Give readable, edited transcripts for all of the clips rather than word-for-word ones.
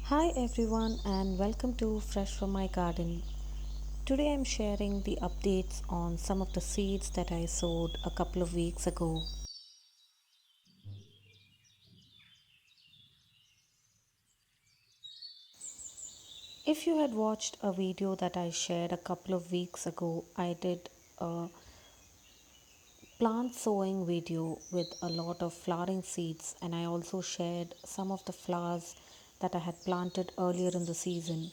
Hi everyone and welcome to Fresh from My Garden. Today I'm sharing the updates on some of the seeds that I sowed a couple of weeks ago. If you had watched a video that I shared a couple of weeks ago, I did a plant sowing video with a lot of flowering seeds, and I also shared some of the flowers that I had planted earlier in the season.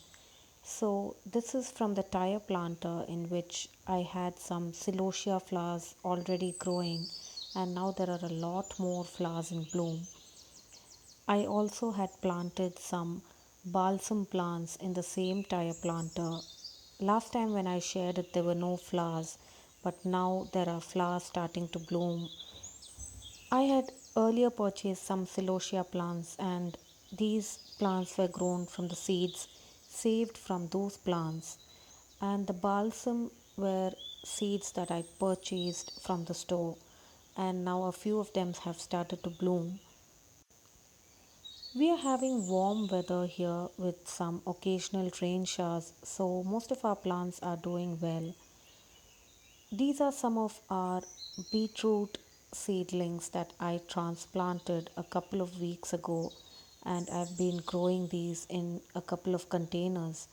So, this is from the tire planter in which I had some celosia flowers already growing, and now there are a lot more flowers in bloom. I also had planted some balsam plants in the same tire planter. Last time when I shared it, there were no flowers, but now there are flowers starting to bloom. I had earlier purchased some celosia plants, and these plants were grown from the seeds saved from those plants. And the balsam were seeds that I purchased from the store, and now a few of them have started to bloom. We are having warm weather here with some occasional rain showers, so most of our plants are doing well. These are some of our beetroot seedlings that I transplanted a couple of weeks ago, and I've been growing these in a couple of containers.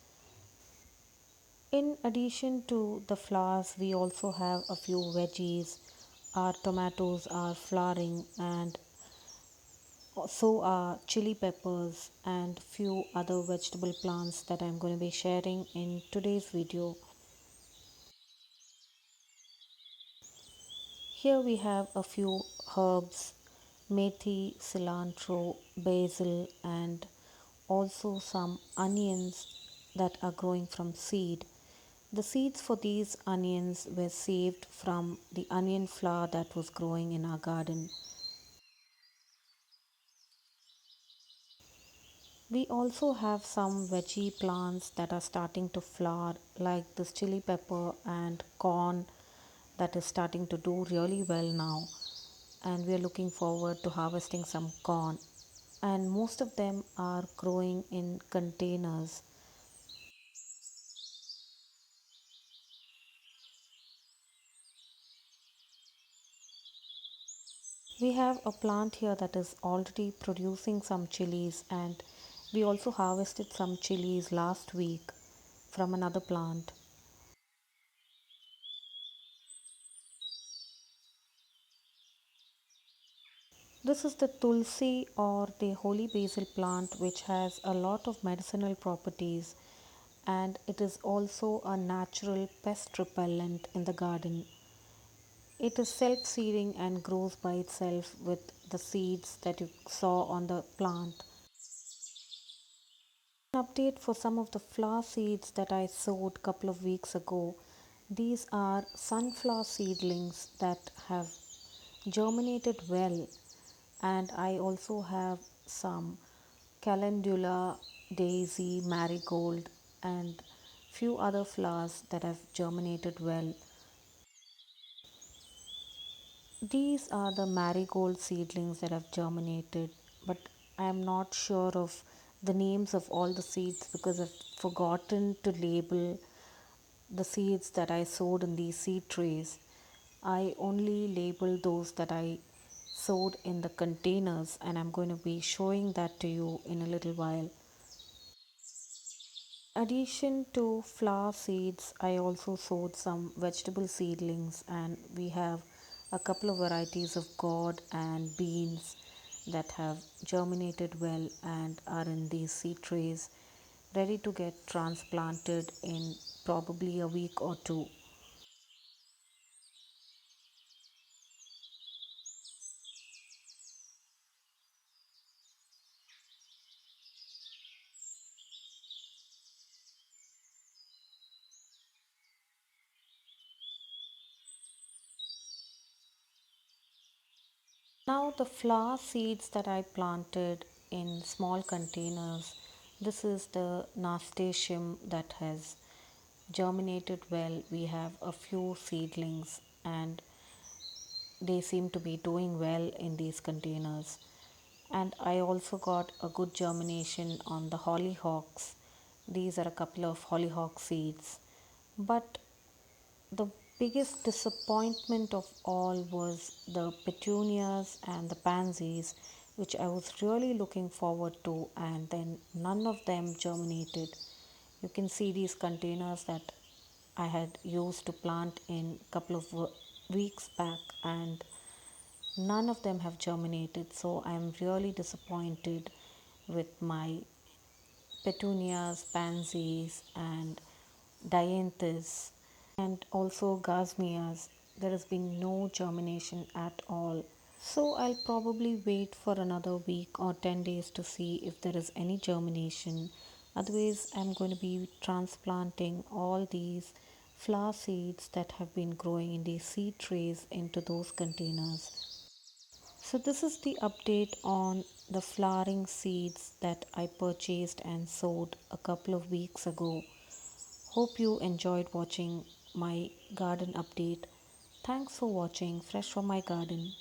In addition to the flowers, we also have a few veggies. Our tomatoes are flowering, and so are chili peppers and few other vegetable plants that I'm going to be sharing in today's video. Here we have a few herbs, methi, cilantro, basil, and also some onions that are growing from seed. The seeds for these onions were saved from the onion flower that was growing in our garden. We also have some veggie plants that are starting to flower, like this chili pepper and corn that is starting to do really well now. And we are looking forward to harvesting some corn. And most of them are growing in containers. We have a plant here that is already producing some chilies, and we also harvested some chilies last week from another plant. This is the tulsi or the holy basil plant, which has a lot of medicinal properties, and it is also a natural pest repellent in the garden. It is self seeding and grows by itself with the seeds that you saw on the plant. An update for some of the flower seeds that I sowed a couple of weeks ago. These are sunflower seedlings that have germinated well, and I also have some calendula, daisy, marigold, and few other flowers that have germinated well. These are the marigold seedlings that have germinated, but I am not sure of the names of all the seeds because I've forgotten to label the seeds that I sowed in these seed trays. I only label those that I sowed in the containers, and I'm going to be showing that to you in a little while. In addition to flower seeds, I also sowed some vegetable seedlings, and we have a couple of varieties of gourd and beans that have germinated well and are in these seed trays ready to get transplanted in probably a week or two. Now, the flower seeds that I planted in small containers, this is the nasturtium that has germinated well. We have a few seedlings, and they seem to be doing well in these containers. And I also got a good germination on the hollyhocks. These are a couple of hollyhock seeds. But the biggest disappointment of all was the petunias and the pansies, which I was really looking forward to, and then none of them germinated. You can see these containers that I had used to plant in a couple of weeks back, and none of them have germinated. So I'm really disappointed with my petunias, pansies, and dianthus, and also gasmias. There has been no germination at all. So I'll probably wait for another week or 10 days to see if there is any germination. Otherwise, I'm going to be transplanting all these flower seeds that have been growing in these seed trays into those containers. So this is the update on the flowering seeds that I purchased and sowed a couple of weeks ago. Hope you enjoyed watching my garden update. Thanks for watching Fresh from my garden.